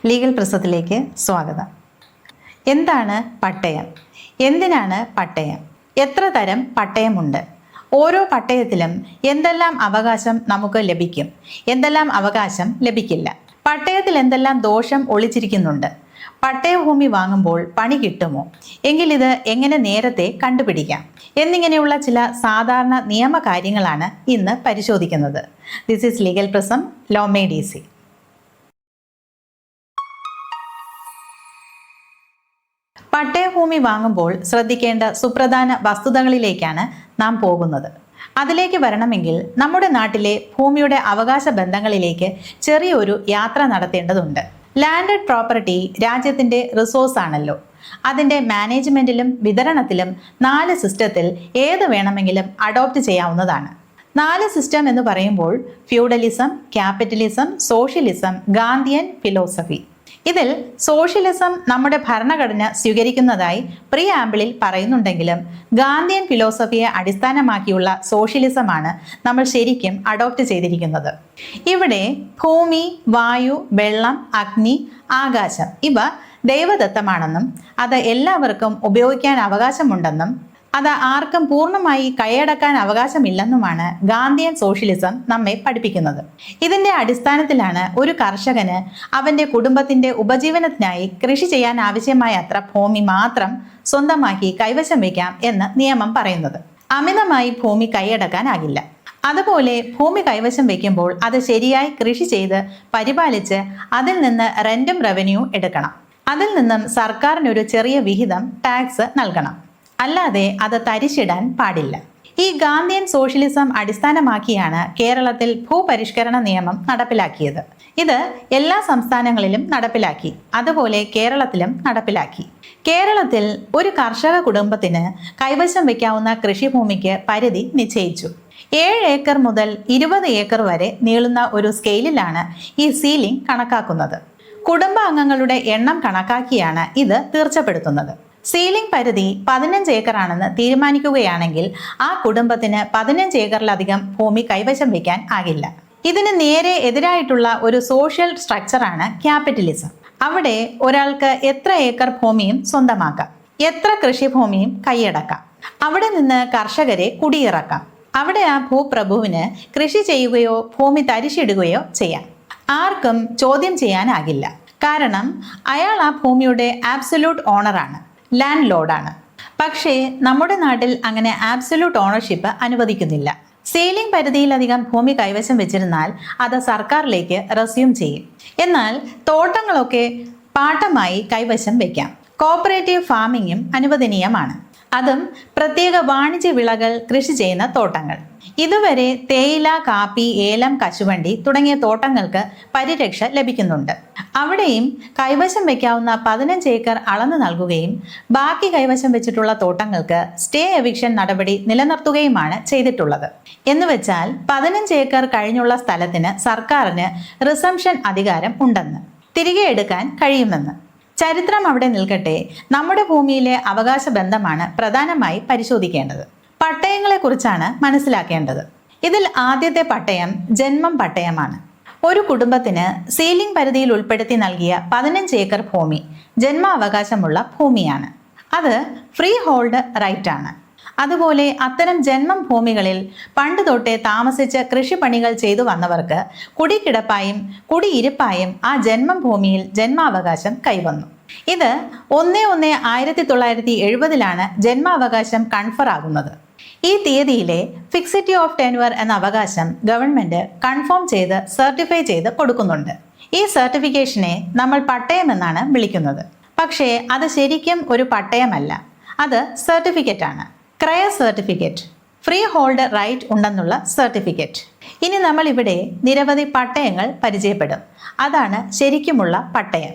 Legal പ്രസത്തിലേക്ക് സ്വാഗതം. എന്താണ് പട്ടയം? എന്തിനാണ് പട്ടയം? എത്ര തരം പട്ടയമുണ്ട്? ഓരോ പട്ടയത്തിലും എന്തെല്ലാം അവകാശം നമുക്ക് ലഭിക്കും, എന്തെല്ലാം അവകാശം ലഭിക്കില്ല? പട്ടയത്തിൽ എന്തെല്ലാം ദോഷം ഒളിച്ചിരിക്കുന്നുണ്ട്? പട്ടയഭൂമി വാങ്ങുമ്പോൾ പണി കിട്ടുമോ? എങ്കിൽ ഇത് എങ്ങനെ നേരത്തെ കണ്ടുപിടിക്കാം? എന്നിങ്ങനെയുള്ള ചില സാധാരണ നിയമകാര്യങ്ങളാണ് ഇന്ന് പരിശോധിക്കുന്നത്. This is legal prism, law made easy. പട്ടയഭൂമി വാങ്ങുമ്പോൾ ശ്രദ്ധിക്കേണ്ട സുപ്രധാന വസ്തുതകളിലേക്കാണ് നാം പോകുന്നത്. അതിലേക്ക് വരണമെങ്കിൽ നമ്മുടെ നാട്ടിലെ ഭൂമിയുടെ അവകാശ ബന്ധങ്ങളിലേക്ക് ചെറിയൊരു യാത്ര നടത്തേണ്ടതുണ്ട്. ലാൻഡഡ് പ്രോപ്പർട്ടി രാജ്യത്തിൻ്റെ റിസോഴ്സ് ആണല്ലോ. അതിൻ്റെ മാനേജ്മെൻറ്റിലും വിതരണത്തിലും 4 സിസ്റ്റത്തിൽ ഏത് വേണമെങ്കിലും അഡോപ്റ്റ് ചെയ്യാവുന്നതാണ്. 4 സിസ്റ്റം എന്ന് പറയുമ്പോൾ feudalism, capitalism, socialism, Gandhian philosophy. ഇതിൽ സോഷ്യലിസം നമ്മുടെ ഭരണഘടന സ്വീകരിക്കുന്നതായി പ്രിയാമ്പിളിൽ പറയുന്നുണ്ടെങ്കിലും ഗാന്ധിയൻ ഫിലോസഫിയെ അടിസ്ഥാനമാക്കിയുള്ള സോഷ്യലിസമാണ് നമ്മൾ ശരിക്കും അഡോപ്റ്റ് ചെയ്തിരിക്കുന്നത്. ഇവിടെ ഭൂമി, വായു, വെള്ളം, അഗ്നി, ആകാശം ഇവ ദൈവദത്തമാണെന്നും അത് എല്ലാവർക്കും ഉപയോഗിക്കാൻ അവകാശമുണ്ടെന്നും അത് ആർക്കും പൂർണ്ണമായി കൈയടക്കാൻ അവകാശമില്ലെന്നുമാണ് ഗാന്ധിയൻ സോഷ്യലിസം നമ്മെ പഠിപ്പിക്കുന്നത്. ഇതിൻ്റെ അടിസ്ഥാനത്തിലാണ് ഒരു കർഷകന് അവൻ്റെ കുടുംബത്തിൻ്റെ ഉപജീവനത്തിനായി കൃഷി ചെയ്യാൻ ആവശ്യമായ അത്ര ഭൂമി മാത്രം സ്വന്തമാക്കി കൈവശം വയ്ക്കാം എന്ന് നിയമം പറയുന്നത്. അമിതമായി ഭൂമി കൈയടക്കാനാകില്ല. അതുപോലെ ഭൂമി കൈവശം വയ്ക്കുമ്പോൾ അത് ശരിയായി കൃഷി ചെയ്ത് പരിപാലിച്ച് അതിൽ നിന്ന് റെന്റും റവന്യൂ എടുക്കണം. അതിൽ നിന്നും സർക്കാരിനൊരു ചെറിയ വിഹിതം ടാക്സ് നൽകണം. അല്ലാതെ അത് തരിശിടാൻ പാടില്ല. ഈ ഗാന്ധിയൻ സോഷ്യലിസം അടിസ്ഥാനമാക്കിയാണ് കേരളത്തിൽ ഭൂപരിഷ്കരണ നിയമം നടപ്പിലാക്കിയത്. ഇത് എല്ലാ സംസ്ഥാനങ്ങളിലും നടപ്പിലാക്കി. അതുപോലെ കേരളത്തിലും നടപ്പിലാക്കി. കേരളത്തിൽ ഒരു കർഷക കുടുംബത്തിന് കൈവശം വയ്ക്കാവുന്ന കൃഷിഭൂമിക്ക് പരിധി നിശ്ചയിച്ചു. 7 ഏക്കർ മുതൽ 20 ഏക്കർ വരെ നീളുന്ന ഒരു സ്കെയിലിലാണ് ഈ സീലിംഗ് കണക്കാക്കുന്നത്. കുടുംബ അംഗങ്ങളുടെ എണ്ണം കണക്കാക്കിയാണ് ഇത് തീർച്ചപ്പെടുത്തുന്നത്. സീലിംഗ് പരിധി 15 ഏക്കർ ആണെന്ന് തീരുമാനിക്കുകയാണെങ്കിൽ ആ കുടുംബത്തിന് 15 ഏക്കറിലധികം ഭൂമി കൈവശം വയ്ക്കാൻ ആകില്ല. ഇതിന് നേരെ എതിരായിട്ടുള്ള ഒരു സോഷ്യൽ സ്ട്രക്ചറാണ് ക്യാപിറ്റലിസം. അവിടെ ഒരാൾക്ക് എത്ര ഏക്കർ ഭൂമിയും സ്വന്തമാക്കാം, എത്ര കൃഷിഭൂമിയും കൈയടക്കാം. അവിടെ നിന്ന് കർഷകരെ കുടിയിറക്കാം. അവിടെ ആ ഭൂപ്രഭുവിന് കൃഷി ചെയ്യുകയോ ഭൂമി തരിശിടുകയോ ചെയ്യാം. ആർക്കും ചോദ്യം ചെയ്യാനാകില്ല. കാരണം അയാൾ ആ ഭൂമിയുടെ ആബ്സല്യൂട്ട് ഓണറാണ്, ലാൻഡ് ലോഡാണ്. പക്ഷേ നമ്മുടെ നാട്ടിൽ അങ്ങനെ ആബ്സല്യൂട്ട് ഓണർഷിപ്പ് അനുവദിക്കുന്നില്ല. സീലിംഗ് പരിധിയിലധികം ഭൂമി കൈവശം വെച്ചിരുന്നാൽ അത് സർക്കാരിലേക്ക് റെസ്യൂം ചെയ്യും. എന്നാൽ തോട്ടങ്ങളൊക്കെ പാട്ടമായി കൈവശം വയ്ക്കാം. കോപ്പറേറ്റീവ് ഫാമിങ്ങും അനുവദനീയമാണ്. അതും പ്രത്യേക വാണിജ്യ വിളകൾ കൃഷി ചെയ്യുന്ന തോട്ടങ്ങൾ. ഇതുവരെ തേയില, കാപ്പി, ഏലം, കശുവണ്ടി തുടങ്ങിയ തോട്ടങ്ങൾക്ക് പരിരക്ഷ ലഭിക്കുന്നുണ്ട്. അവിടെയും കൈവശം വയ്ക്കാവുന്ന 15 ഏക്കർ അളന്നു നൽകുകയും ബാക്കി കൈവശം വെച്ചിട്ടുള്ള തോട്ടങ്ങൾക്ക് സ്റ്റേ എവിക്ഷൻ നടപടി നിലനിർത്തുകയുമാണ് ചെയ്തിട്ടുള്ളത്. എന്നുവെച്ചാൽ 15 ഏക്കർ കഴിഞ്ഞുള്ള സ്ഥലത്തിന് സർക്കാരിന് റിസംഷൻ അധികാരം ഉണ്ടെന്ന്, തിരികെ എടുക്കാൻ കഴിയുമെന്ന്. ചരിത്രം അവിടെ നിൽക്കട്ടെ, നമ്മുടെ ഭൂമിയിലെ അവകാശ ബന്ധമാണ് പ്രധാനമായി പരിശോധിക്കേണ്ടത്. പട്ടയങ്ങളെക്കുറിച്ചാണ് മനസ്സിലാക്കേണ്ടത്. ഇതിൽ ആദ്യത്തെ പട്ടയം ജന്മം പട്ടയമാണ്. ഒരു കുടുംബത്തിന് സീലിംഗ് പരിധിയിൽ ഉൾപ്പെടുത്തി നൽകിയ 15 ഏക്കർ ഭൂമി ജന്മാവകാശമുള്ള ഭൂമിയാണ്. അത് ഫ്രീ ഹോൾഡ് റൈറ്റ് ആണ്. അതുപോലെ അത്തരം ജന്മം ഭൂമികളിൽ പണ്ട് തൊട്ടേ താമസിച്ച് കൃഷിപ്പണികൾ ചെയ്തു വന്നവർക്ക് കുടിക്കിടപ്പായും കുടിയിരിപ്പായും ആ ജന്മം ഭൂമിയിൽ ജന്മാവകാശം കൈവന്നു. ഇത് 1/1/1970 ജന്മാവകാശം കൺഫർ ആകുന്നത്. ഈ തീയതിയിലെ ഫിക്സിറ്റി ഓഫ് ടെനുവർ എന്ന അവകാശം ഗവൺമെന്റ് കൺഫേം ചെയ്ത് സർട്ടിഫൈ ചെയ്ത് കൊടുക്കുന്നുണ്ട്. ഈ സർട്ടിഫിക്കേഷനെ നമ്മൾ പട്ടയം എന്നാണ് വിളിക്കുന്നത്. പക്ഷേ അത് ശരിക്കും ഒരു പട്ടയമല്ല, അത് സർട്ടിഫിക്കറ്റ് ആണ്. ക്രയ സർട്ടിഫിക്കറ്റ്, ഫ്രീ ഹോൾഡ് റൈറ്റ് ഉണ്ടെന്നുള്ള സർട്ടിഫിക്കറ്റ്. ഇനി നമ്മൾ ഇവിടെ നിരവധി പട്ടയങ്ങൾ പരിചയപ്പെടും. അതാണ് ശരിക്കുമുള്ള പട്ടയം.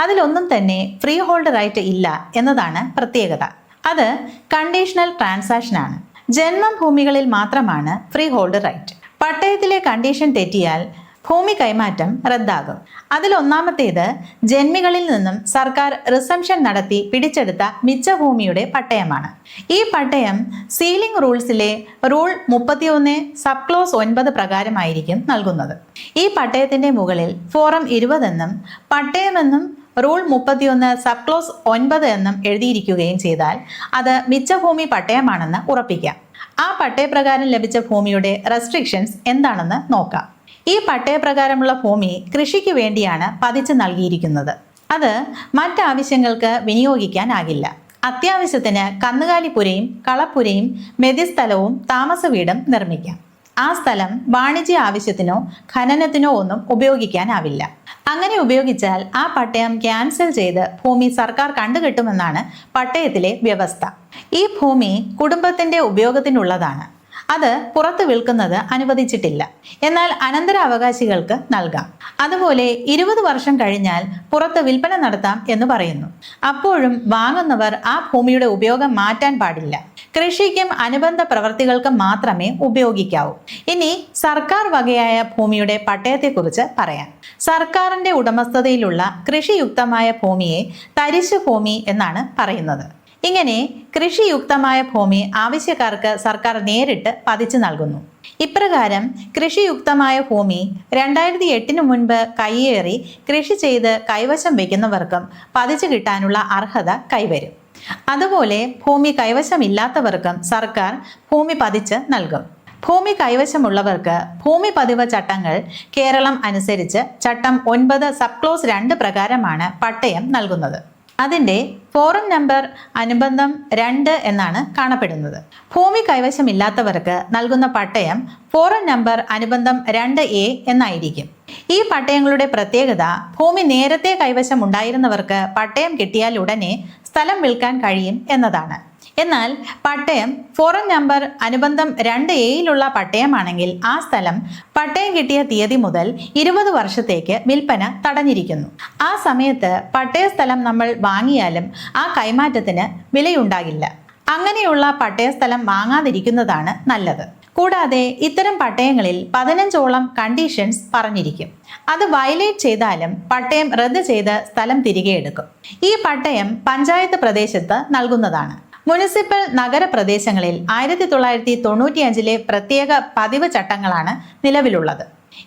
അതിലൊന്നും തന്നെ ഫ്രീ ഹോൾഡ് റൈറ്റ് ഇല്ല എന്നതാണ് പ്രത്യേകത. അത് കണ്ടീഷണൽ ട്രാൻസാക്ഷൻ ആണ്. ജന്മം ഭൂമികളിൽ മാത്രമാണ് ഫ്രീ ഹോൾഡ് റൈറ്റ്. പട്ടയത്തിലെ കണ്ടീഷൻ തെറ്റിയാൽ ഭൂമി കൈമാറ്റം റദ്ദാകും. അതിലൊന്നാമത്തേത് ജന്മികളിൽ നിന്നും സർക്കാർ റിസംഷൻ നടത്തി പിടിച്ചെടുത്ത മിച്ച ഭൂമിയുടെ പട്ടയമാണ്. ഈ പട്ടയം സീലിംഗ് റൂൾസിലെ റൂൾ 31 സബ് ക്ലോസ് 9 പ്രകാരമായിരിക്കും നൽകുന്നത്. ഈ പട്ടയത്തിന്റെ മുകളിൽ ഫോറം 20 എന്നും പട്ടയമെന്നും റൂൾ 31 സബ് ക്ലോസ് 9 എന്നും എഴുതിയിരിക്കുകയും ചെയ്താൽ അത് മിച്ചഭൂമി പട്ടയമാണെന്ന് ഉറപ്പിക്കാം. ആ പട്ടയപ്രകാരം ലഭിച്ച ഭൂമിയുടെ റെസ്ട്രിക്ഷൻസ് എന്താണെന്ന് നോക്കാം. ഈ പട്ടയപ്രകാരമുള്ള ഭൂമി കൃഷിക്ക് വേണ്ടിയാണ് പതിച്ചു നൽകിയിരിക്കുന്നത്. അത് മറ്റാവശ്യങ്ങൾക്ക് വിനിയോഗിക്കാനാകില്ല. അത്യാവശ്യത്തിന് കന്നുകാലിപ്പുരയും കളപ്പുരയും മെതിസ്ഥലവും താമസ വീടും നിർമ്മിക്കാം. ആ സ്ഥലം വാണിജ്യ ആവശ്യത്തിനോ ഖനനത്തിനോ ഒന്നും ഉപയോഗിക്കാനാവില്ല. അങ്ങനെ ഉപയോഗിച്ചാൽ ആ പട്ടയം ക്യാൻസൽ ചെയ്ത് ഭൂമി സർക്കാർ കണ്ടുകെട്ടുമെന്നാണ് പട്ടയത്തിലെ വ്യവസ്ഥ. ഈ ഭൂമി കുടുംബത്തിന്റെ ഉപയോഗത്തിനുള്ളതാണ്. അത് പുറത്ത് വിൽക്കുന്നത് അനുവദിച്ചിട്ടില്ല. എന്നാൽ അനന്തരാവകാശികൾക്ക് നൽകാം. അതുപോലെ 20 വർഷം കഴിഞ്ഞാൽ പുറത്ത് വിൽപ്പന നടത്താം എന്ന് പറയുന്നു. അപ്പോഴും വാങ്ങുന്നവർ ആ ഭൂമിയുടെ ഉപയോഗം മാറ്റാൻ പാടില്ല. കൃഷിക്കും അനുബന്ധ പ്രവർത്തികൾക്കും മാത്രമേ ഉപയോഗിക്കാവൂ. ഇനി സർക്കാർ വകയായ ഭൂമിയുടെ പട്ടയത്തെക്കുറിച്ച് പറയാം. സർക്കാരിന്റെ ഉടമസ്ഥതയിലുള്ള കൃഷിയുക്തമായ ഭൂമിയെ തരിശു ഭൂമി എന്നാണ് പറയുന്നത്. ഇങ്ങനെ കൃഷിയുക്തമായ ഭൂമി ആവശ്യക്കാർക്ക് സർക്കാർ നേരിട്ട് പതിച്ചു നൽകുന്നു. ഇപ്രകാരം കൃഷിയുക്തമായ ഭൂമി 2008 മുൻപ് കയ്യേറി കൃഷി ചെയ്ത് കൈവശം വയ്ക്കുന്നവർക്കും പതിച്ചു കിട്ടാനുള്ള അർഹത കൈവരും. അതുപോലെ ഭൂമി കൈവശമില്ലാത്തവർക്കും സർക്കാർ ഭൂമി പതിച്ച് നൽകും. ഭൂമി കൈവശമുള്ളവർക്ക് ഭൂമി പതിവ് ചട്ടങ്ങൾ കേരളം അനുസരിച്ച് ചട്ടം 9 സബ് ക്ലോസ് 2 പ്രകാരമാണ് പട്ടയം നൽകുന്നത്. അതിൻ്റെ ഫോറം നമ്പർ അനുബന്ധം 2 എന്നാണ് കാണപ്പെടുന്നത്. ഭൂമി കൈവശമില്ലാത്തവർക്ക് നൽകുന്ന പട്ടയം ഫോറം നമ്പർ അനുബന്ധം 2A എന്നായിരിക്കും. ഈ പട്ടയങ്ങളുടെ പ്രത്യേകത ഭൂമി നേരത്തെ കൈവശം ഉണ്ടായിരുന്നവർക്ക് പട്ടയം കിട്ടിയാൽ ഉടനെ സ്ഥലം വിൽക്കാൻ കഴിയും എന്നതാണ്. എന്നാൽ പട്ടയം ഫോറം നമ്പർ അനുബന്ധം 2A പട്ടയമാണെങ്കിൽ ആ സ്ഥലം പട്ടയം കിട്ടിയ തീയതി മുതൽ 20 വർഷത്തേക്ക് വിൽപ്പന തടഞ്ഞിരിക്കുന്നു. ആ സമയത്ത് പട്ടയ സ്ഥലം നമ്മൾ വാങ്ങിയാലും ആ കൈമാറ്റത്തിന് വിലയുണ്ടാകില്ല. അങ്ങനെയുള്ള പട്ടയസ്ഥലം വാങ്ങാതിരിക്കുന്നതാണ് നല്ലത്. കൂടാതെ ഇത്തരം പട്ടയങ്ങളിൽ 15ഓളം കണ്ടീഷൻസ് പറഞ്ഞിരിക്കും. അത് വയലേറ്റ് ചെയ്താലും പട്ടയം റദ്ദ് ചെയ്ത് സ്ഥലം തിരികെ എടുക്കും. ഈ പട്ടയം പഞ്ചായത്ത് പ്രദേശത്ത് നൽകുന്നതാണ്. മുനിസിപ്പൽ നഗരപ്രദേശങ്ങളിൽ 1995 പ്രത്യേക പതിവ് ചട്ടങ്ങളാണ് നിലവിലുള്ളത്.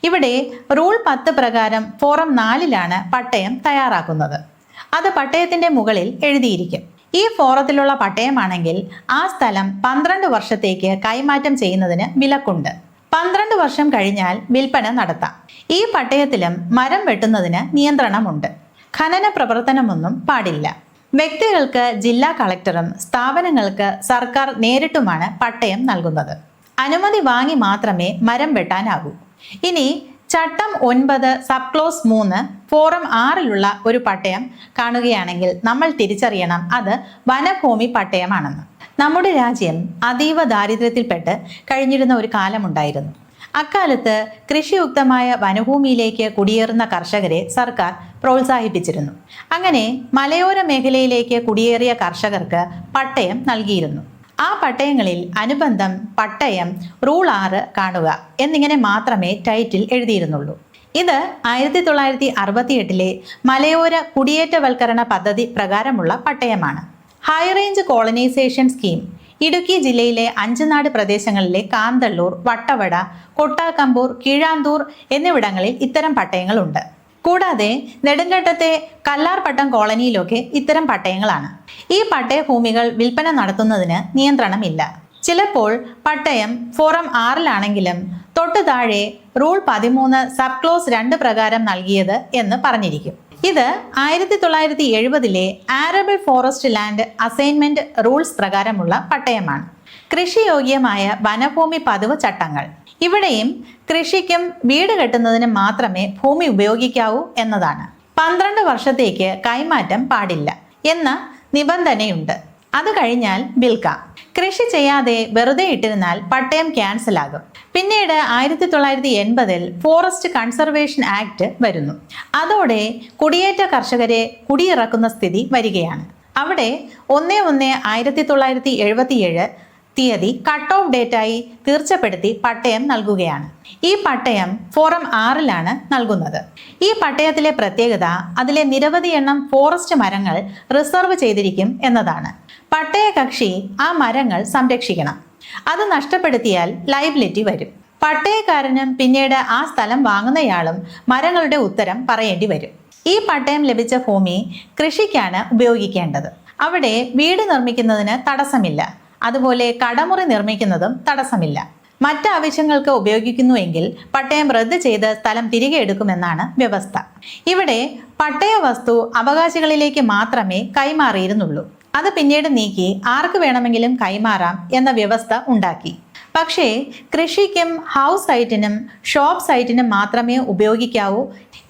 ഇവിടെ റൂൾ 10 പ്രകാരം ഫോറം 4 പട്ടയം തയ്യാറാക്കുന്നത്. അത് പട്ടയത്തിന്റെ മുകളിൽ എഴുതിയിരിക്കും. ഈ ഫോറത്തിലുള്ള പട്ടയമാണെങ്കിൽ ആ സ്ഥലം 12 വർഷത്തേക്ക് കൈമാറ്റം ചെയ്യുന്നതിന് വിലക്കുണ്ട്. 12 വർഷം കഴിഞ്ഞാൽ വിൽപ്പന നടത്താം. ഈ പട്ടയത്തിലും മരം വെട്ടുന്നതിന് നിയന്ത്രണമുണ്ട്. ഖനന പ്രവർത്തനമൊന്നും പാടില്ല. വ്യക്തികൾക്ക് ജില്ലാ കളക്ടറും സ്ഥാപനങ്ങൾക്ക് സർക്കാർ നേരിട്ടുമാണ് പട്ടയം നൽകുന്നത്. അനുമതി വാങ്ങി മാത്രമേ മരം വെട്ടാനാകൂ. ഇനി ചട്ടം 9 സബ് ക്ലോസ് 3 ഫോറം 6 ഒരു പട്ടയം കാണുകയാണെങ്കിൽ നമ്മൾ തിരിച്ചറിയണം അത് വനഭൂമി പട്ടയമാണെന്ന്. നമ്മുടെ രാജ്യം അതീവ ദാരിദ്ര്യത്തിൽപ്പെട്ട് കഴിഞ്ഞിരുന്ന ഒരു കാലമുണ്ടായിരുന്നു. അക്കാലത്ത് കൃഷിയുക്തമായ വനഭൂമിയിലേക്ക് കുടിയേറുന്ന കർഷകരെ സർക്കാർ പ്രോത്സാഹിപ്പിച്ചിരുന്നു. അങ്ങനെ മലയോര മേഖലയിലേക്ക് കുടിയേറിയ കർഷകർക്ക് പട്ടയം നൽകിയിരുന്നു. ആ പട്ടയങ്ങളിൽ അനുബന്ധം, പട്ടയം, റൂൾ 6 കാണുക എന്നിങ്ങനെ മാത്രമേ ടൈറ്റിൽ എഴുതിയിരുന്നുള്ളൂ. ഇത് 1968 മലയോര കുടിയേറ്റവൽക്കരണ പദ്ധതി പ്രകാരമുള്ള പട്ടയമാണ്. ഹൈറേഞ്ച് കോളനൈസേഷൻ സ്കീം ഇടുക്കി ജില്ലയിലെ അഞ്ചനാട് പ്രദേശങ്ങളിലെ കാന്തള്ളൂർ, വട്ടവട, കൊട്ടാക്കമ്പൂർ, കീഴാന്തൂർ എന്നിവിടങ്ങളിൽ ഇത്തരം പട്ടയങ്ങളുണ്ട്. കൂടാതെ നെടുങ്കണ്ടത്തെ കല്ലാർപട്ടം കോളനിയിലൊക്കെ ഇത്തരം പട്ടയങ്ങളാണ്. ഈ പട്ടയഭൂമികൾ വിൽപ്പന നടത്തുന്നതിന് നിയന്ത്രണമില്ല. ചിലപ്പോൾ പട്ടയം ഫോറം 6 തൊട്ടു താഴെ റൂൾ 13 സബ് ക്ലോസ് 2 പ്രകാരം നൽകിയത് എന്ന് പറഞ്ഞിരിക്കും. ഇത് 1970 ആരബിൾ ഫോറസ്റ്റ് ലാൻഡ് അസൈൻമെന്റ് റൂൾസ് പ്രകാരമുള്ള പട്ടയമാണ്. കൃഷിയോഗ്യമായ വനഭൂമി പതിവ് ചട്ടങ്ങൾ. ഇവിടെയും കൃഷിക്കും വീട് കെട്ടുന്നതിനും മാത്രമേ ഭൂമി ഉപയോഗിക്കാവൂ എന്നതാണ്. 12 വർഷത്തേക്ക് കൈമാറ്റം പാടില്ല എന്ന നിബന്ധനയുണ്ട്. അത് കഴിഞ്ഞാൽ വിൽക്കാം. കൃഷി ചെയ്യാതെ വെറുതെ ഇട്ടിരുന്നാൽ പട്ടയം ക്യാൻസൽ ആകും. പിന്നീട് 1980 ഫോറസ്റ്റ് കൺസർവേഷൻ ആക്ട് വരുന്നു. അതോടെ കുടിയേറ്റ കർഷകരെ കുടിയിറക്കുന്ന സ്ഥിതി വരികയാണ്. അവിടെ 1/1/1977 തീയതി കട്ട് ഓഫ് ഡേറ്റായി തീർച്ചപ്പെടുത്തി പട്ടയം നൽകുകയാണ്. ഈ പട്ടയം ഫോറം 6-ലാണ് നൽകുന്നത്. ഈ പട്ടയത്തിലെ പ്രത്യേകത അതിലെ നിരവധി എണ്ണം ഫോറസ്റ്റ് മരങ്ങൾ റിസർവ് ചെയ്തിരിക്കും എന്നതാണ്. പട്ടയ കക്ഷി ആ മരങ്ങൾ സംരക്ഷിക്കണം. അത് നഷ്ടപ്പെടുത്തിയാൽ ലയബിലിറ്റി വരും. പട്ടയക്കാരനും പിന്നീട് ആ സ്ഥലം വാങ്ങുന്നയാളും മരങ്ങളുടെ ഉത്തരം പറയേണ്ടി വരും. ഈ പട്ടയം ലഭിച്ച ഭൂമി കൃഷിക്കാണ് ഉപയോഗിക്കേണ്ടത്. അവിടെ വീട് നിർമ്മിക്കുന്നതിന് തടസ്സമില്ല. അതുപോലെ കടമുറി നിർമ്മിക്കുന്നതും തടസ്സമില്ല. മറ്റ് ആവശ്യങ്ങൾക്ക് ഉപയോഗിക്കുന്നുവെങ്കിൽ പട്ടയം റദ്ദ് ചെയ്ത് സ്ഥലം തിരികെ എടുക്കുമെന്നാണ് വ്യവസ്ഥ. ഇവിടെ പട്ടയ വസ്തു അവകാശികളിലേക്ക് മാത്രമേ കൈമാറിയിരുന്നുള്ളൂ. അത് പിന്നീട് നീക്കി ആർക്ക് വേണമെങ്കിലും കൈമാറാം എന്ന വ്യവസ്ഥ ഉണ്ടാക്കി. പക്ഷേ കൃഷിക്കും ഹൗസ് സൈറ്റിനും ഷോപ്പ് സൈറ്റിനും മാത്രമേ ഉപയോഗിക്കാവൂ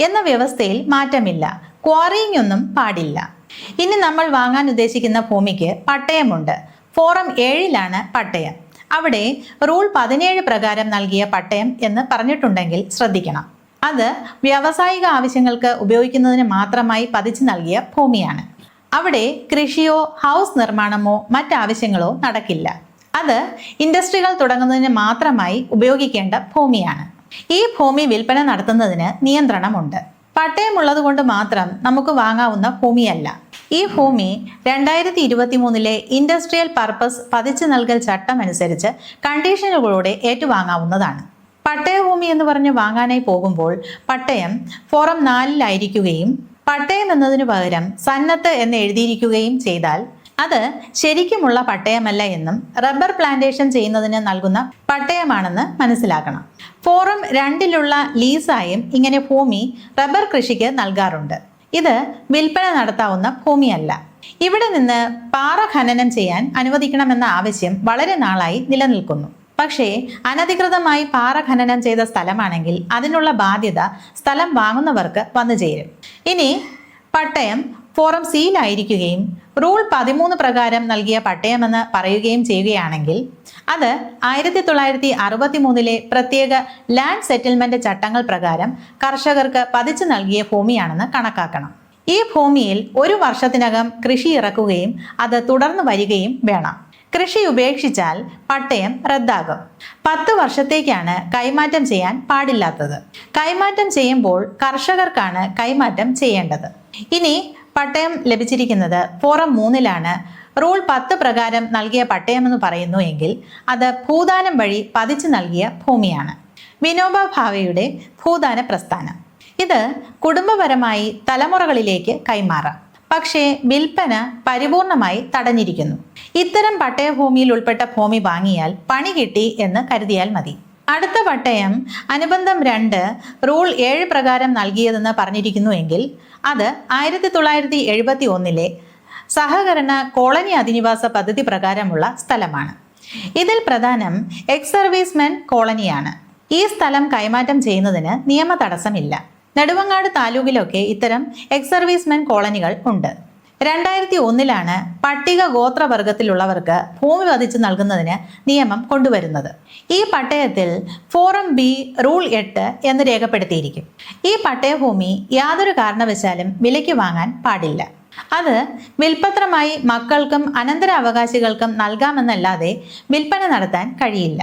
എന്ന വ്യവസ്ഥയിൽ മാറ്റമില്ല. ക്വാറിയിങ് ഒന്നും പാടില്ല. ഇനി നമ്മൾ വാങ്ങാൻ ഉദ്ദേശിക്കുന്ന ഭൂമിക്ക് പട്ടയമുണ്ട്. ഫോറം 7-ലാണ് പട്ടയം. അവിടെ റൂൾ 17 പ്രകാരം നൽകിയ പട്ടയം എന്ന് പറഞ്ഞിട്ടുണ്ടെങ്കിൽ ശ്രദ്ധിക്കണം. അത് വ്യാവസായിക ആവശ്യങ്ങൾക്ക് ഉപയോഗിക്കുന്നതിന് മാത്രമായി പതിച്ചു നൽകിയ ഭൂമിയാണ്. അവിടെ കൃഷിയോ ഹൗസ് നിർമ്മാണമോ മറ്റാവശ്യങ്ങളോ നടക്കില്ല. അത് ഇൻഡസ്ട്രികൾ തുടങ്ങുന്നതിന് മാത്രമായി ഉപയോഗിക്കേണ്ട ഭൂമിയാണ്. ഈ ഭൂമി വിൽപ്പന നടത്തുന്നതിന് നിയന്ത്രണമുണ്ട്. പട്ടയമുള്ളത് കൊണ്ട് മാത്രം നമുക്ക് വാങ്ങാവുന്ന ഭൂമിയല്ല. ഈ ഭൂമി 2023 ഇൻഡസ്ട്രിയൽ പർപ്പസ് പതിച്ചു നൽകൽ ചട്ടം അനുസരിച്ച് കണ്ടീഷനുകളോടെ ഏറ്റുവാങ്ങാവുന്നതാണ്. പട്ടയഭൂമി എന്ന് പറഞ്ഞ് വാങ്ങാനായി പോകുമ്പോൾ പട്ടയം ഫോറം 4-ലായിരിക്കുകയും പട്ടയം എന്നതിനു പകരം സന്നത്ത് എന്ന് എഴുതിയിരിക്കുകയും ചെയ്താൽ അത് ശരിക്കുമുള്ള പട്ടയമല്ല എന്നും റബ്ബർ പ്ലാന്റേഷൻ ചെയ്യുന്നതിന് നൽകുന്ന പട്ടയമാണെന്ന് മനസ്സിലാക്കണം. ഫോറം 2-ലുള്ള ലീസായും ഇങ്ങനെ ഭൂമി റബ്ബർ കൃഷിക്ക് നൽകാറുണ്ട്. ഇത് വിൽപ്പന നടത്താവുന്ന ഭൂമിയല്ല. ഇവിടെ നിന്ന് പാറ ഖനനം ചെയ്യാൻ അനുവദിക്കണമെന്ന ആവശ്യം വളരെ നാളായി നിലനിൽക്കുന്നു. പക്ഷേ അനധികൃതമായി പാറ ഖനനം ചെയ്ത സ്ഥലമാണെങ്കിൽ അതിനുള്ള ബാധ്യത സ്ഥലം വാങ്ങുന്നവർക്ക് വന്നു ചേരും. ഇനി പട്ടയം ഫോറം C-ലായിരിക്കുകയും റൂൾ 13 പ്രകാരം നൽകിയ പട്ടയമെന്ന് പറയുകയും ചെയ്യുകയാണെങ്കിൽ അത് 1963 പ്രത്യേക ലാൻഡ് സെറ്റിൽമെന്റ് ചട്ടങ്ങൾ പ്രകാരം കർഷകർക്ക് പതിച്ചു നൽകിയ ഭൂമിയാണെന്ന് കണക്കാക്കണം. ഈ ഭൂമിയിൽ 1 വർഷത്തിനകം കൃഷി ഇറക്കുകയും അത് തുടർന്ന് വരികയും വേണം. കൃഷി ഉപേക്ഷിച്ചാൽ പട്ടയം റദ്ദാകും. 10 വർഷത്തേക്കാണ് കൈമാറ്റം ചെയ്യാൻ പാടില്ലാത്തത്. കൈമാറ്റം ചെയ്യുമ്പോൾ കർഷകർക്കാണ് കൈമാറ്റം ചെയ്യേണ്ടത്. ഇനി പട്ടയം ലഭിച്ചിരിക്കുന്നത് ഫോറം 3-ലാണ്. റൂൾ 10 പ്രകാരം നൽകിയ പട്ടയമെന്ന് പറയുന്നു എങ്കിൽ അത് ഭൂദാനം വഴി പതിച്ചു നൽകിയ ഭൂമിയാണ്. വിനോബ ഭാവെയുടെ ഭൂദാന പ്രസ്ഥാനം. ഇത് കുടുംബപരമായി തലമുറകളിലേക്ക് കൈമാറാം. പക്ഷേ വിൽപ്പന പരിപൂർണമായി തടഞ്ഞിരിക്കുന്നു. ഇത്തരം പട്ടയഭൂമിയിൽ ഉൾപ്പെട്ട ഭൂമി വാങ്ങിയാൽ പണി കിട്ടി എന്ന് കരുതിയാൽ മതി. അടുത്ത പട്ടയം അനുബന്ധം 2 റൂൾ 7 പ്രകാരം നൽകിയതെന്ന് പറഞ്ഞിരിക്കുന്നുവെങ്കിൽ അത് 1971 സഹകരണ കോളനി അധിനിവാസ പദ്ധതി പ്രകാരമുള്ള സ്ഥലമാണ്. ഇതിൽ പ്രധാനം എക്സ് സർവീസ്മെൻ കോളനിയാണ്. ഈ സ്ഥലം കൈമാറ്റം ചെയ്യുന്നതിന് നിയമ തടസ്സമില്ല. നെടുമങ്ങാട് താലൂക്കിലൊക്കെ ഇത്തരം എക്സ് സർവീസ്മെൻ കോളനികൾ ഉണ്ട്. 2001 പട്ടിക ഗോത്രവർഗത്തിലുള്ളവർക്ക് ഭൂമി പതിച്ചു നൽകുന്നതിന് നിയമം കൊണ്ടുവരുന്നത്. ഈ പട്ടയത്തിൽ ഫോറം B റൂൾ 8 എന്ന് രേഖപ്പെടുത്തിയിരിക്കും. ഈ പട്ടയഭൂമി യാതൊരു കാരണവശാലും വിലയ്ക്ക് വാങ്ങാൻ പാടില്ല. അത് വിൽപ്പത്രമായി മക്കൾക്കും അനന്തരാവകാശികൾക്കും നൽകാമെന്നല്ലാതെ വിൽപ്പന നടത്താൻ കഴിയില്ല.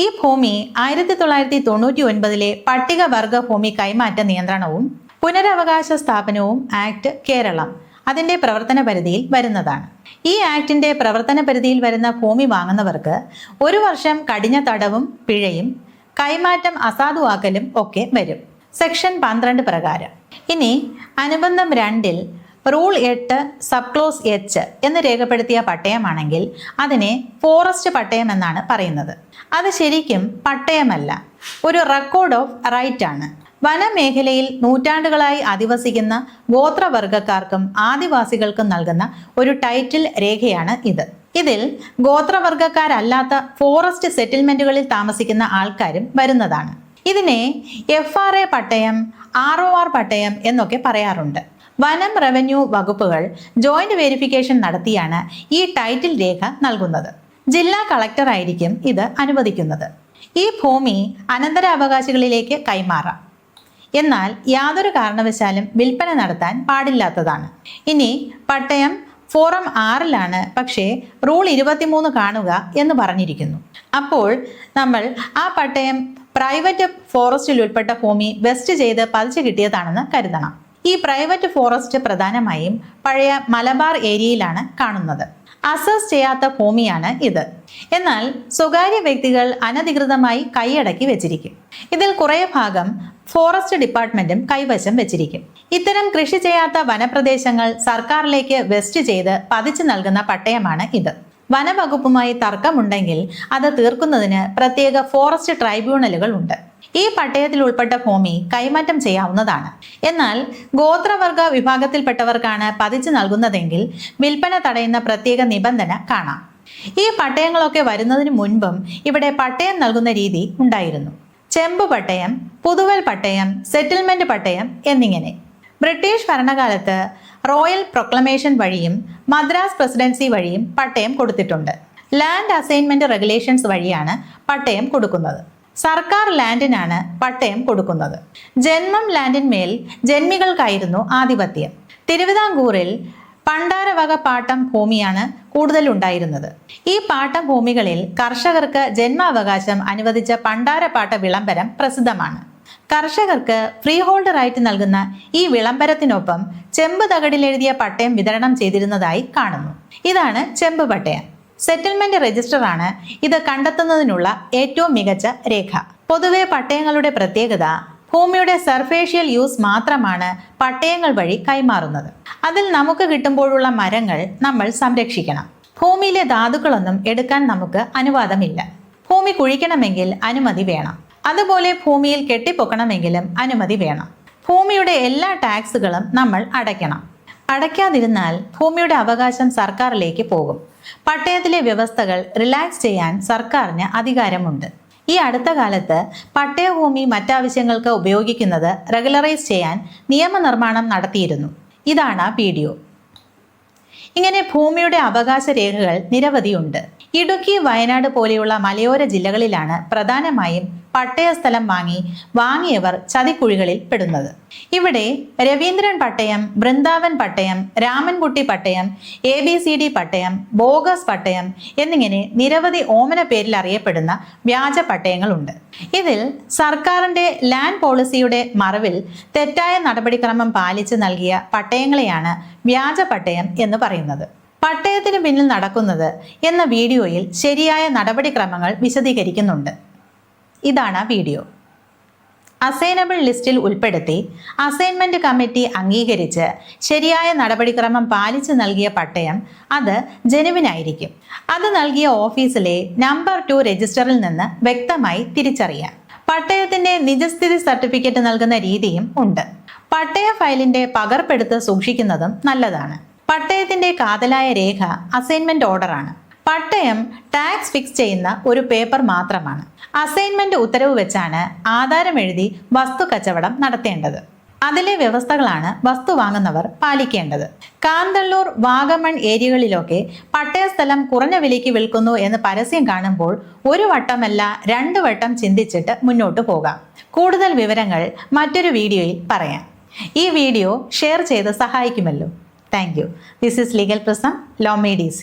ഈ ഭൂമി 1999 പട്ടികവർഗ ഭൂമി കൈമാറ്റ നിയന്ത്രണവും പുനരവകാശ സ്ഥാപനവും ആക്ട് കേരളം അതിൻ്റെ പ്രവർത്തന പരിധിയിൽ വരുന്നതാണ്. ഈ ആക്ടിൻ്റെ പ്രവർത്തന പരിധിയിൽ വരുന്ന ഭൂമി വാങ്ങുന്നവർക്ക് 1 വർഷം കഠിന തടവും പിഴയും കൈമാറ്റം അസാധുവാക്കലും ഒക്കെ വരും. സെക്ഷൻ 12 പ്രകാരം. ഇനി അനുബന്ധം 2-ൽ റൂൾ 8 സബ് ക്ലോസ് H എന്ന് രേഖപ്പെടുത്തിയ പട്ടയമാണെങ്കിൽ അതിനെ ഫോറസ്റ്റ് പട്ടയം എന്നാണ് പറയുന്നത്. അത് ശരിക്കും പട്ടയമല്ല, ഒരു റെക്കോർഡ് ഓഫ് റൈറ്റ് ആണ്. വനമേഖലയിൽ നൂറ്റാണ്ടുകളായി അധിവസിക്കുന്ന ഗോത്രവർഗക്കാർക്കും ആദിവാസികൾക്കും നൽകുന്ന ഒരു ടൈറ്റിൽ രേഖയാണ് ഇത്. ഇതിൽ ഗോത്രവർഗക്കാരല്ലാത്ത ഫോറസ്റ്റ് സെറ്റിൽമെന്റുകളിൽ താമസിക്കുന്ന ആൾക്കാരും വരുന്നതാണ്. ഇതിനെ FRA പട്ടയം, ROR പട്ടയം എന്നൊക്കെ പറയാറുണ്ട്. വനം റവന്യൂ വകുപ്പുകൾ ജോയിന്റ് വെരിഫിക്കേഷൻ നടത്തിയാണ് ഈ ടൈറ്റിൽ രേഖ നൽകുന്നത്. ജില്ലാ കളക്ടർ ആയിരിക്കും ഇത് അനുവദിക്കുന്നത്. ഈ ഭൂമി അനന്തരാവകാശികളിലേക്ക് കൈമാറാം. എന്നാൽ യാതൊരു കാരണവശാലും വിൽപ്പന നടത്താൻ പാടില്ലാത്തതാണ്. ഇനി പട്ടയം ഫോറം 6-ലാണ്, പക്ഷേ റൂൾ 23 കാണുക എന്ന് പറഞ്ഞിരിക്കുന്നു. അപ്പോൾ നമ്മൾ ആ പട്ടയം പ്രൈവറ്റ് ഫോറസ്റ്റിൽ ഉൾപ്പെട്ട ഭൂമി വെസ്റ്റ് ചെയ്ത് പതിച്ചു കിട്ടിയതാണെന്ന് കരുതണം. ഈ പ്രൈവറ്റ് ഫോറസ്റ്റ് പ്രധാനമായും പഴയ മലബാർ ഏരിയയിലാണ് കാണുന്നത്. അസസ് ചെയ്യാത്ത ഭൂമിയാണ് ഇത്. എന്നാൽ സ്വകാര്യ വ്യക്തികൾ അനധികൃതമായി കൈയടക്കി വെച്ചിരിക്കും. ഇതിൽ കുറേ ഭാഗം ഫോറസ്റ്റ് ഡിപ്പാർട്ട്മെന്റും കൈവശം വെച്ചിരിക്കും. ഇത്തരം കൃഷി ചെയ്യാത്ത വനപ്രദേശങ്ങൾ സർക്കാരിലേക്ക് വെസ്റ്റ് ചെയ്ത് പതിച്ചു നൽകുന്ന പട്ടയമാണ് ഇത്. വനവകുപ്പുമായി തർക്കമുണ്ടെങ്കിൽ അത് തീർക്കുന്നതിന് പ്രത്യേക ഫോറസ്റ്റ് ട്രൈബ്യൂണലുകൾ ഉണ്ട്. ഈ പട്ടയത്തിൽ ഉൾപ്പെട്ട ഭൂമി കൈമാറ്റം ചെയ്യാവുന്നതാണ്. എന്നാൽ ഗോത്രവർഗ വിഭാഗത്തിൽപ്പെട്ടവർക്കാണ് പതിച്ചു നൽകുന്നതെങ്കിൽ വിൽപ്പന തടയുന്ന പ്രത്യേക നിബന്ധന കാണാം. ഈ പട്ടയങ്ങളൊക്കെ വരുന്നതിന് മുൻപും ഇവിടെ പട്ടയം നൽകുന്ന രീതി ഉണ്ടായിരുന്നു. ചെമ്പ് പട്ടയം, പുതുവൽ പട്ടയം, സെറ്റിൽമെന്റ് പട്ടയം എന്നിങ്ങനെ. ബ്രിട്ടീഷ് ഭരണകാലത്ത് റോയൽ പ്രൊക്ലമേഷൻ വഴിയും മദ്രാസ് പ്രസിഡൻസി വഴിയും പട്ടയം കൊടുത്തിട്ടുണ്ട്. ലാൻഡ് അസൈൻമെന്റ് റെഗുലേഷൻസ് വഴിയാണ് പട്ടയം കൊടുക്കുന്നത്. സർക്കാർ ലാൻഡിനാണ് പട്ടയം കൊടുക്കുന്നത്. ജന്മം ലാൻഡിന്മേൽ ജന്മികൾക്കായിരുന്നു ആധിപത്യം. തിരുവിതാംകൂറിൽ പണ്ടാരവക പാട്ടം ഭൂമിയാണ് കൂടുതൽ ഉണ്ടായിരുന്നത്. ഈ പാട്ടം ഭൂമികളിൽ കർഷകർക്ക് ജന്മാവകാശം അനുവദിച്ച പണ്ടാരപ്പാട്ട വിളംബരം പ്രസിദ്ധമാണ്. കർഷകർക്ക് ഫ്രീ ഹോൾഡ് റൈറ്റ് നൽകുന്ന ഈ വിളംബരത്തിനൊപ്പം ചെമ്പ് തകടിലെഴുതിയ പട്ടയം വിതരണം ചെയ്തിരുന്നതായി കാണുന്നു. ഇതാണ് ചെമ്പ് പട്ടയം. സെറ്റിൽമെന്റ് രജിസ്റ്റർ ആണ് ഇത് കണ്ടെത്തുന്നതിനുള്ള ഏറ്റവും മികച്ച രേഖ. പൊതുവെ പട്ടയങ്ങളുടെ പ്രത്യേകത ഭൂമിയുടെ സർഫേഷ്യൽ യൂസ് മാത്രമാണ് പട്ടയങ്ങൾ വഴി കൈമാറുന്നത്. അതിൽ നമുക്ക് കിട്ടുമ്പോഴുള്ള മരങ്ങൾ നമ്മൾ സംരക്ഷിക്കണം. ഭൂമിയിലെ ധാതുക്കളൊന്നും എടുക്കാൻ നമുക്ക് അനുവാദമില്ല. ഭൂമി കുഴിക്കണമെങ്കിൽ അനുമതി വേണം. അതുപോലെ ഭൂമിയിൽ കെട്ടിപ്പൊക്കണമെങ്കിലും അനുമതി വേണം. ഭൂമിയുടെ എല്ലാ ടാക്സുകളും നമ്മൾ അടയ്ക്കണം. അടയ്ക്കാതിരുന്നാൽ ഭൂമിയുടെ അവകാശം സർക്കാരിലേക്ക് പോകും. പട്ടയത്തിലെ വ്യവസ്ഥകൾ റിലാക്സ് ചെയ്യാൻ സർക്കാരിന് അധികാരമുണ്ട്. ഈ അടുത്ത കാലത്ത് പട്ടയഭൂമി മറ്റാവശ്യങ്ങൾക്ക് ഉപയോഗിക്കുന്നത് റെഗുലറൈസ് ചെയ്യാൻ നിയമനിർമ്മാണം നടത്തിയിരുന്നു. ഇതാണ് വീഡിയോ. ഇങ്ങനെ ഭൂമിയുടെ അവകാശ രേഖകൾ നിരവധിയുണ്ട്. ഇടുക്കി, വയനാട് പോലെയുള്ള മലയോര ജില്ലകളിലാണ് പ്രധാനമായും പട്ടയസ്ഥലം വാങ്ങിയവർ ചതിക്കുഴികളിൽ പെടുന്നത്. ഇവിടെ രവീന്ദ്രൻ പട്ടയം, ബൃന്ദാവൻ പട്ടയം, രാമൻകുട്ടി പട്ടയം, ABCD പട്ടയം, ബോഗസ് പട്ടയം എന്നിങ്ങനെ നിരവധി ഓമന പേരിൽ അറിയപ്പെടുന്ന വ്യാജ പട്ടയങ്ങളുണ്ട്. ഇതിൽ സർക്കാരിന്റെ ലാൻഡ് പോളിസിയുടെ മറവിൽ തെറ്റായ നടപടിക്രമം പാലിച്ച് നൽകിയ പട്ടയങ്ങളെയാണ് വ്യാജ പട്ടയം എന്ന് പറയുന്നത്. പട്ടയത്തിന് പിന്നിൽ നടക്കുന്നത് എന്ന വീഡിയോയിൽ ശരിയായ നടപടിക്രമങ്ങൾ വിശദീകരിക്കുന്നുണ്ട്. ഇതാണ് വീഡിയോ. അസൈനബിൾ ലിസ്റ്റിൽ ഉൾപ്പെടുത്തി അസൈൻമെന്റ് കമ്മിറ്റി അംഗീകരിച്ച് ശരിയായ നടപടിക്രമം പാലിച്ചു നൽകിയ പട്ടയം അത് ജനുവിനായിരിക്കും. അത് നൽകിയ ഓഫീസിലെ നമ്പർ 2 രജിസ്റ്ററിൽ നിന്ന് വ്യക്തമായി തിരിച്ചറിയാം. പട്ടയത്തിന്റെ നിജസ്ഥിതി സർട്ടിഫിക്കറ്റ് നൽകുന്ന രീതിയും ഉണ്ട്. പട്ടയ ഫയലിന്റെ പകർപ്പെടുത്ത് സൂക്ഷിക്കുന്നതും നല്ലതാണ്. പട്ടയത്തിന്റെ കാതലായ രേഖ അസൈൻമെന്റ് ഓർഡറാണ്. പട്ടയം ടാക്സ് ഫിക്സ് ചെയ്യുന്ന ഒരു പേപ്പർ മാത്രമാണ്. അസൈൻമെന്റ് ഉത്തരവ് വെച്ചാണ് ആധാരം എഴുതി വസ്തു കച്ചവടം നടത്തേണ്ടത്. അതിലെ വ്യവസ്ഥകളാണ് വസ്തു വാങ്ങുന്നവർ പാലിക്കേണ്ടത്. കാന്തള്ളൂർ, വാഗമൺ ഏരിയകളിലൊക്കെ പട്ടയസ്ഥലം കുറഞ്ഞ വിലയ്ക്ക് വിൽക്കുന്നു എന്ന് പരസ്യം കാണുമ്പോൾ ഒരു വട്ടമല്ല 2 വട്ടം ചിന്തിച്ചിട്ട് മുന്നോട്ട് പോകാം. കൂടുതൽ വിവരങ്ങൾ മറ്റൊരു വീഡിയോയിൽ പറയാം. ഈ വീഡിയോ ഷെയർ ചെയ്ത് സഹായിക്കുമല്ലോ. Thank you. This is legal prism, law made DC.